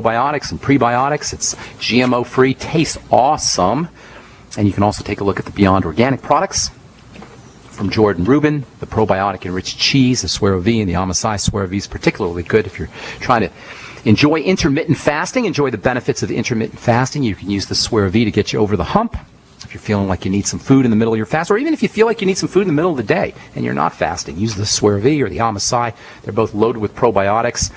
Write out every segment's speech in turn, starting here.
probiotics and prebiotics. It's GMO-free, tastes awesome. And you can also take a look at the Beyond Organic products from Jordan Rubin, the probiotic-enriched cheese, the Suero V, and the Amasai Suero V is particularly good if you're trying to enjoy intermittent fasting, enjoy the benefits of intermittent fasting. You can use the Suero V to get you over the hump. If you're feeling like you need some food in the middle of your fast, or even if you feel like you need some food in the middle of the day and you're not fasting, use the Suero V or the Amasai. They're both loaded with probiotics.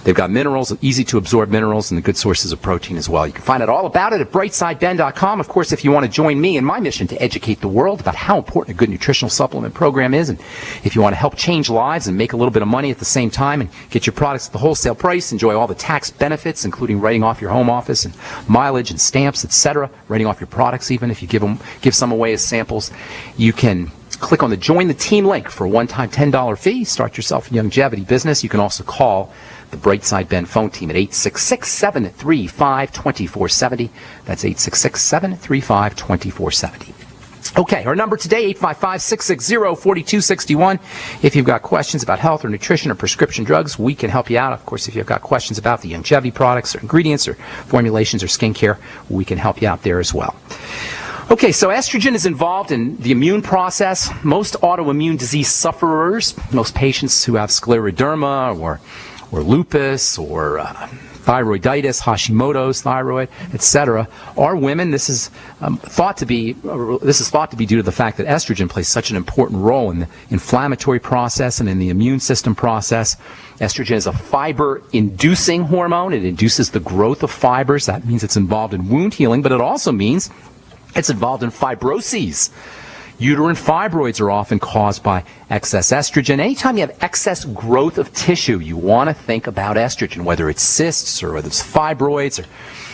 They've got minerals, easy to absorb minerals, and the good sources of protein as well. You can find out all about it at brightsideben.com. Of course, if you want to join me in my mission to educate the world about how important a good nutritional supplement program is, and if you want to help change lives and make a little bit of money at the same time and get your products at the wholesale price, enjoy all the tax benefits, including writing off your home office and mileage and stamps, etc., writing off your products even if you give some away as samples, you can click on the Join the Team link for a one-time $10 fee. Start yourself a longevity business. You can also call the Brightside Ben phone team at 866-735-2470. That's 866-735-2470. Okay, our number today, 855-660-4261. If you've got questions about health or nutrition or prescription drugs, we can help you out. Of course, if you've got questions about the longevity products or ingredients or formulations or skincare, we can help you out there as well. Okay, so estrogen is involved in the immune process. Most autoimmune disease sufferers, most patients who have scleroderma or lupus or thyroiditis, Hashimoto's thyroid, etc., are women. This is thought to be due to the fact that estrogen plays such an important role in the inflammatory process and in the immune system process. Estrogen is a fiber-inducing hormone. It induces the growth of fibers. That means it's involved in wound healing, but it also means it's involved in fibroses. Uterine fibroids are often caused by excess estrogen. Anytime you have excess growth of tissue, you want to think about estrogen, whether it's cysts or whether it's fibroids or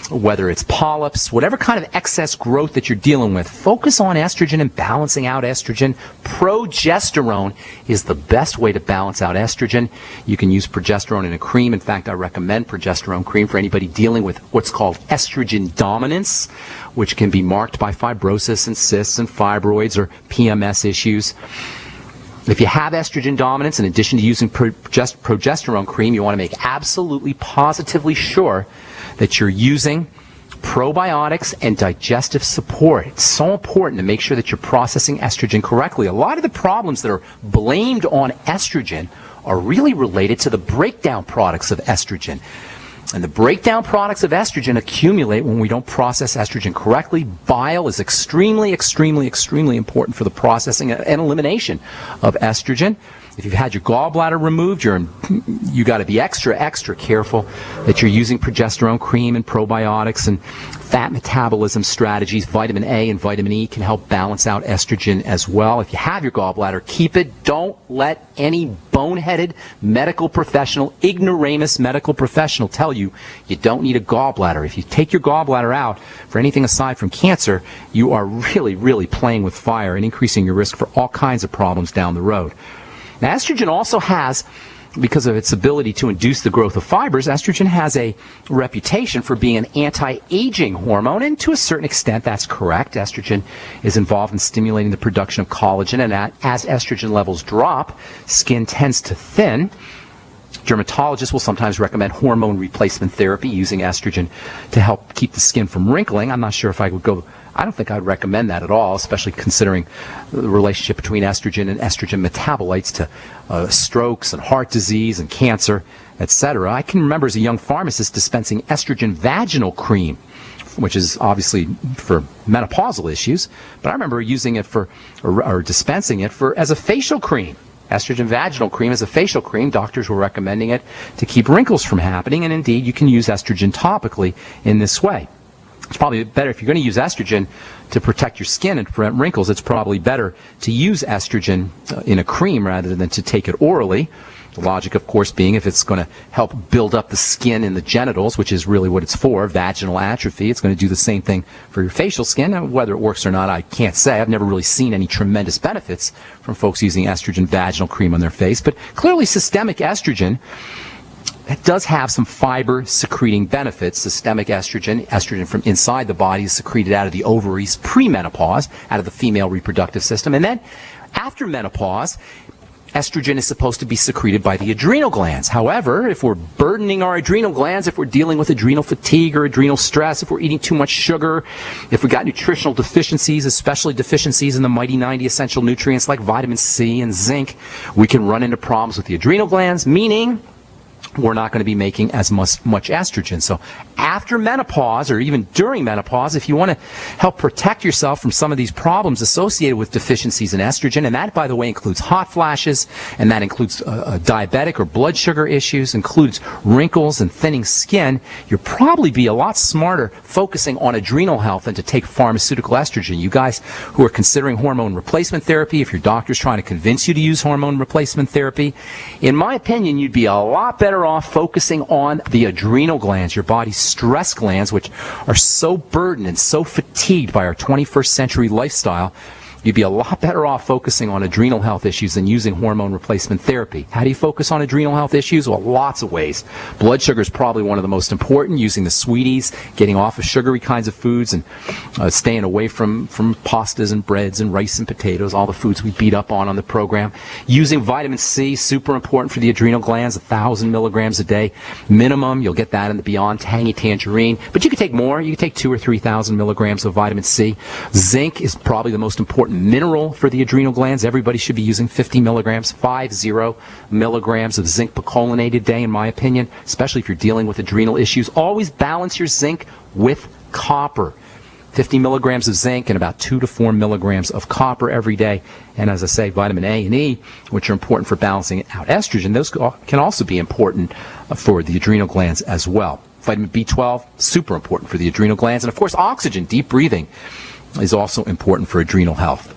whether it's polyps, whatever kind of excess growth that you're dealing with. Focus on estrogen and balancing out estrogen. Progesterone is the best way to balance out estrogen. You can use progesterone in a cream. In fact, I recommend progesterone cream for anybody dealing with what's called estrogen dominance, which can be marked by fibrosis and cysts and fibroids or PMS issues. If you have estrogen dominance, in addition to using progesterone cream, you want to make absolutely positively sure that you're using probiotics and digestive support. It's so important to make sure that you're processing estrogen correctly. A lot of the problems that are blamed on estrogen are really related to the breakdown products of estrogen. And the breakdown products of estrogen accumulate when we don't process estrogen correctly. Bile is extremely, extremely, extremely important for the processing and elimination of estrogen. If you've had your gallbladder removed, you got to be extra, extra careful that you're using progesterone cream and probiotics and fat metabolism strategies. Vitamin A and vitamin E can help balance out estrogen as well. If you have your gallbladder, keep it. Don't let any boneheaded medical professional, ignoramus medical professional tell you you don't need a gallbladder. If you take your gallbladder out for anything aside from cancer, you are really, really playing with fire and increasing your risk for all kinds of problems down the road. Now, estrogen also has, because of its ability to induce the growth of fibers, estrogen has a reputation for being an anti-aging hormone, and to a certain extent that's correct. Estrogen is involved in stimulating the production of collagen, and as estrogen levels drop, skin tends to thin. Dermatologists will sometimes recommend hormone replacement therapy using estrogen to help keep the skin from wrinkling. I'm not sure if I don't think I'd recommend that at all, especially considering the relationship between estrogen and estrogen metabolites to strokes and heart disease and cancer, etc. I can remember as a young pharmacist dispensing estrogen vaginal cream, which is obviously for menopausal issues, but I remember using it or dispensing it as a facial cream. Estrogen vaginal cream is a facial cream. Doctors were recommending it to keep wrinkles from happening, and indeed you can use estrogen topically in this way. It's probably better if you're going to use estrogen to protect your skin and prevent wrinkles. It's probably better to use estrogen in a cream rather than to take it orally. The logic, of course, being if it's going to help build up the skin in the genitals, which is really what it's for, vaginal atrophy, it's going to do the same thing for your facial skin. Now, whether it works or not, I can't say. I've never really seen any tremendous benefits from folks using estrogen vaginal cream on their face. But clearly systemic estrogen, it does have some fiber-secreting benefits. Systemic estrogen from inside the body is secreted out of the ovaries pre-menopause, out of the female reproductive system. And then after menopause, estrogen is supposed to be secreted by the adrenal glands. However, if we're burdening our adrenal glands, if we're dealing with adrenal fatigue or adrenal stress, if we're eating too much sugar, if we've got nutritional deficiencies, especially deficiencies in the mighty 90 essential nutrients like vitamin C and zinc, we can run into problems with the adrenal glands, meaning we're not going to be making as much estrogen. So after menopause, or even during menopause, if you want to help protect yourself from some of these problems associated with deficiencies in estrogen, and that, by the way, includes hot flashes, and that includes diabetic or blood sugar issues, includes wrinkles and thinning skin, you'll probably be a lot smarter focusing on adrenal health than to take pharmaceutical estrogen. You guys who are considering hormone replacement therapy, if your doctor's trying to convince you to use hormone replacement therapy, in my opinion, you'd be a lot better off focusing on the adrenal glands, your body's stress glands, which are so burdened and so fatigued by our 21st century lifestyle. You'd be a lot better off focusing on adrenal health issues than using hormone replacement therapy. How do you focus on adrenal health issues? Well, lots of ways. Blood sugar is probably one of the most important, using the sweeties, getting off of sugary kinds of foods, and staying away from pastas and breads and rice and potatoes, all the foods we beat up on the program. Using vitamin C, super important for the adrenal glands, 1,000 milligrams a day minimum. You'll get that in the Beyond Tangy Tangerine. But you can take more. You can take 2,000 or 3,000 milligrams of vitamin C. Zinc is probably the most important mineral for the adrenal glands. Everybody should be using 50 milligrams, 50 milligrams of zinc picolinate a day, in my opinion, especially if you're dealing with adrenal issues. Always balance your zinc with copper. 50 milligrams of zinc and about 2 to 4 milligrams of copper every day. And as I say, vitamin A and E, which are important for balancing out estrogen, those can also be important for the adrenal glands as well. Vitamin B12, super important for the adrenal glands. And of course, oxygen, deep breathing, is also important for adrenal health.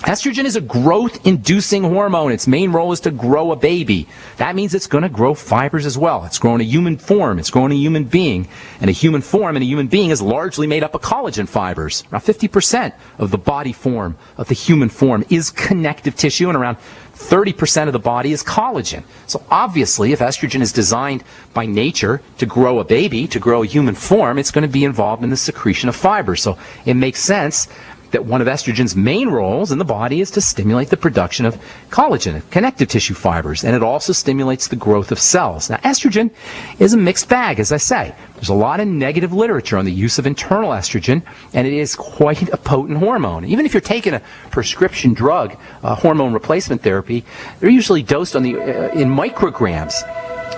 Estrogen is a growth-inducing hormone. Its main role is to grow a baby. That means it's going to grow fibers as well. It's growing a human form. It's growing a human being. And a human form and a human being is largely made up of collagen fibers. Around 50% of the body form, of the human form, is connective tissue, and around 30% of the body is collagen. So obviously, if estrogen is designed by nature to grow a baby, to grow a human form, it's going to be involved in the secretion of fibers. So it makes sense that one of estrogen's main roles in the body is to stimulate the production of collagen, connective tissue fibers, and it also stimulates the growth of cells. Now, estrogen is a mixed bag, as I say. There's a lot of negative literature on the use of internal estrogen, and it is quite a potent hormone. Even if you're taking a prescription drug, hormone replacement therapy, they're usually dosed on in micrograms.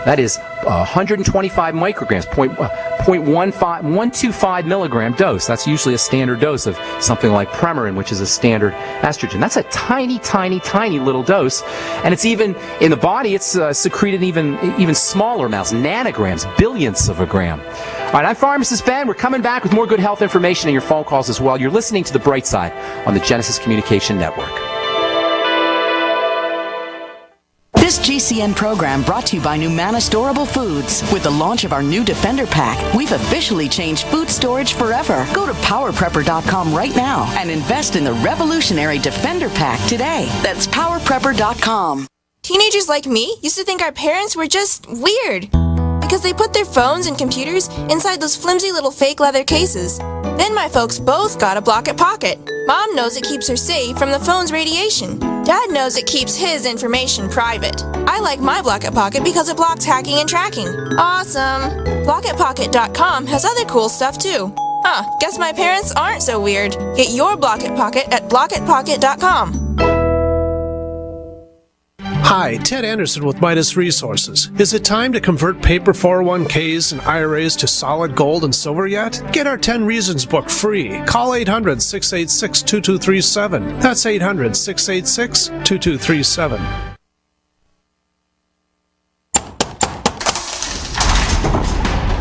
That is 125 micrograms, 125 milligram dose. That's usually a standard dose of something like Premarin, which is a standard estrogen. That's a tiny, tiny, tiny little dose. And it's even, in the body, it's secreted even smaller amounts, nanograms, billionths of a gram. All right, I'm Pharmacist Ben. We're coming back with more good health information and your phone calls as well. You're listening to The Bright Side on the Genesis Communication Network. This GCN program brought to you by Numana Storable Foods. With the launch of our new Defender Pack, we've officially changed food storage forever. Go to PowerPrepper.com right now and invest in the revolutionary Defender Pack today. That's PowerPrepper.com. Teenagers like me used to think our parents were just weird because they put their phones and computers inside those flimsy little fake leather cases. Then my folks both got a Block-It Pocket. Mom knows it keeps her safe from the phone's radiation. Dad knows it keeps his information private. I like my Block-It Pocket because it blocks hacking and tracking. Awesome! BlockItPocket.com has other cool stuff too. Guess my parents aren't so weird. Get your Block-It Pocket at BlockItPocket.com. Hi, Ted Anderson with Midas Resources. Is it time to convert paper 401ks and IRAs to solid gold and silver yet? Get our 10 Reasons book free. Call 800-686-2237. That's 800-686-2237.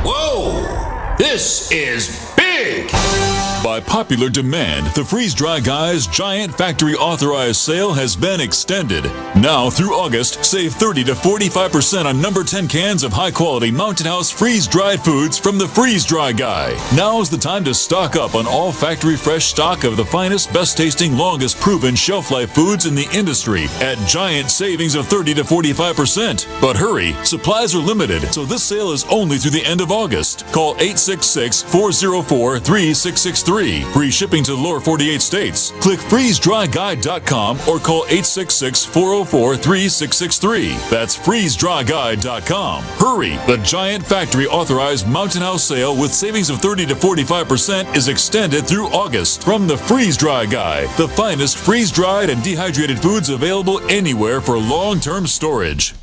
Whoa! This is big! By popular demand, the Freeze Dry Guy's giant factory authorized sale has been extended. Now through August, save 30 to 45% on number 10 cans of high-quality Mountain House freeze-dried foods from the Freeze Dry Guy. Now's the time to stock up on all factory fresh stock of the finest, best-tasting, longest-proven shelf-life foods in the industry at giant savings of 30 to 45%. But hurry, supplies are limited, so this sale is only through the end of August. Call 866-404 404-3663. Free shipping to the lower 48 states. Click freezedryguide.com or call 866-404-3663. That's freezedryguide.com. Hurry! The Giant Factory authorized Mountain House sale with savings of 30 to 45% is extended through August from the Freeze Dry Guide, the finest freeze-dried and dehydrated foods available anywhere for long-term storage.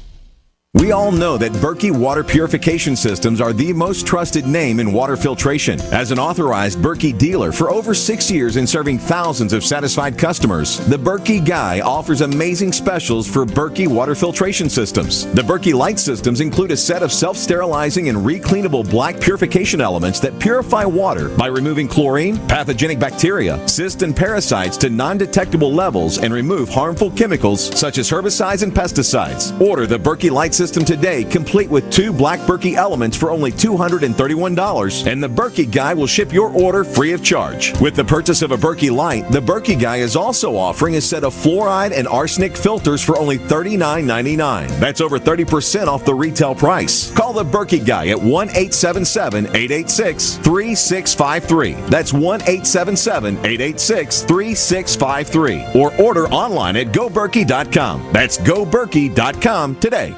We all know that Berkey water purification systems are the most trusted name in water filtration. As an authorized Berkey dealer for over 6 years and serving thousands of satisfied customers, the Berkey Guy offers amazing specials for Berkey water filtration systems. The Berkey Light systems include a set of self-sterilizing and recleanable black purification elements that purify water by removing chlorine, pathogenic bacteria, cysts, and parasites to non-detectable levels and remove harmful chemicals such as herbicides and pesticides. Order the Berkey Light system today, complete with 2 black Berkey elements for only $231, and the Berkey Guy will ship your order free of charge. With the purchase of a Berkey Light, the Berkey Guy is also offering a set of fluoride and arsenic filters for only $39.99. That's over 30% off the retail price. Call the Berkey Guy at 1-877-886-3653. That's 1-877-886-3653. Or order online at goberkey.com. That's goberkey.com today.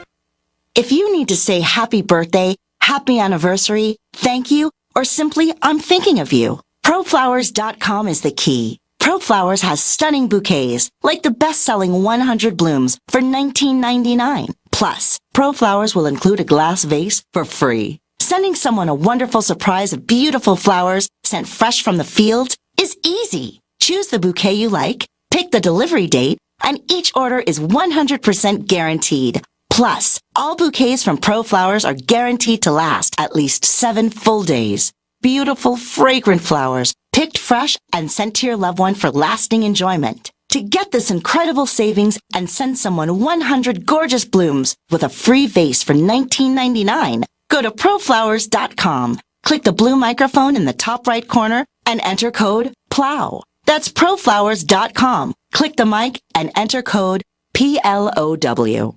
If you need to say happy birthday, happy anniversary, thank you, or simply I'm thinking of you, ProFlowers.com is the key. ProFlowers has stunning bouquets, like the best-selling 100 blooms for $19.99. Plus, ProFlowers will include a glass vase for free. Sending someone a wonderful surprise of beautiful flowers sent fresh from the fields is easy. Choose the bouquet you like, pick the delivery date, and each order is 100% guaranteed. Plus, all bouquets from ProFlowers are guaranteed to last at least 7 full days. Beautiful, fragrant flowers, picked fresh and sent to your loved one for lasting enjoyment. To get this incredible savings and send someone 100 gorgeous blooms with a free vase for $19.99, go to ProFlowers.com, click the blue microphone in the top right corner, and enter code PLOW. That's ProFlowers.com. Click the mic and enter code PLOW.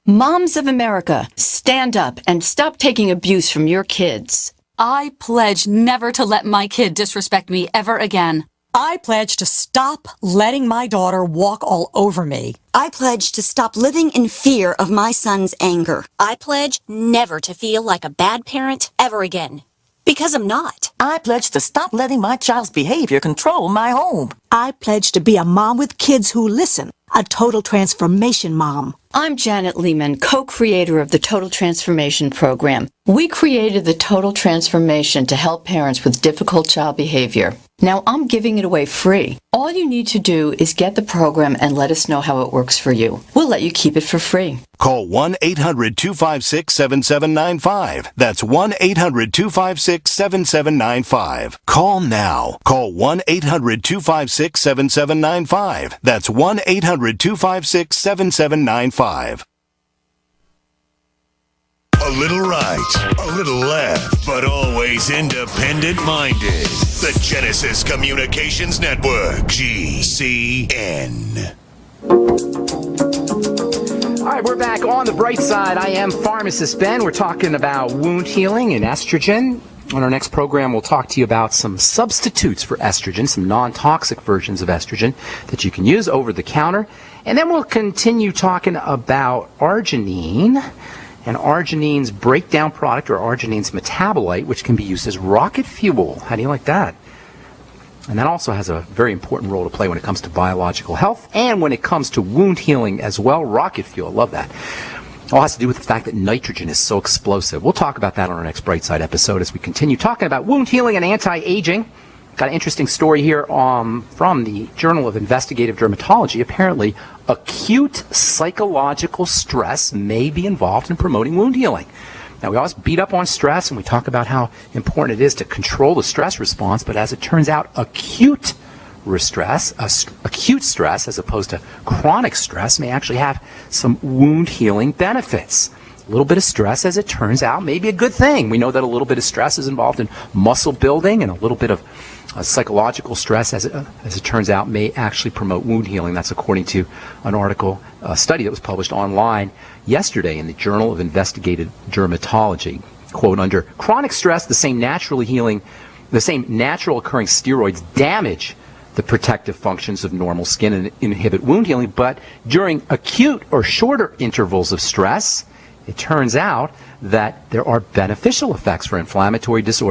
Moms of America, stand up and stop taking abuse from your kids. I pledge never to let my kid disrespect me ever again. I pledge to stop letting my daughter walk all over me. I pledge to stop living in fear of my son's anger. I pledge never to feel like a bad parent ever again. Because I'm not. I pledge to stop letting my child's behavior control my home. I pledge to be a mom with kids who listen, a total transformation mom. I'm Janet Lehman, co-creator of the Total Transformation Program. We created the Total Transformation to help parents with difficult child behavior. Now I'm giving it away free. All you need to do is get the program and let us know how it works for you. We'll let you keep it for free. Call 1-800-256-7795. That's 1-800-256-7795. Call now. Call 1-800-256-7795. That's 1-800-256-7795. A little right, a little left, but always independent-minded. The Genesis Communications Network, GCN. All right, we're back on the bright side. I am Pharmacist Ben. We're talking about wound healing and estrogen. On our next program, we'll talk to you about some substitutes for estrogen, some non-toxic versions of estrogen that you can use over the counter. And then we'll continue talking about arginine and arginine's breakdown product, or arginine's metabolite, which can be used as rocket fuel. How do you like that? And that also has a very important role to play when it comes to biological health and when it comes to wound healing as well. Rocket fuel, I love that. All has to do with the fact that nitrogen is so explosive. We'll talk about that on our next Brightside episode as we continue talking about wound healing and anti-aging. Got an interesting story here from the Journal of Investigative Dermatology. Apparently, acute psychological stress may be involved in promoting wound healing. Now, we always beat up on stress, and we talk about how important it is to control the stress response, but as it turns out, acute stress as opposed to chronic stress may actually have some wound healing benefits. A little bit of stress, as it turns out, may be a good thing. We know that a little bit of stress is involved in muscle building, and a little bit of psychological stress, as it turns out, may actually promote wound healing. That's according to an article, a study that was published online yesterday in the Journal of Investigative Dermatology. Quote, under chronic stress, the same naturally healing The same natural occurring steroids damage the protective functions of normal skin and inhibit wound healing, but during acute or shorter intervals of stress, it turns out that there are beneficial effects for inflammatory disorders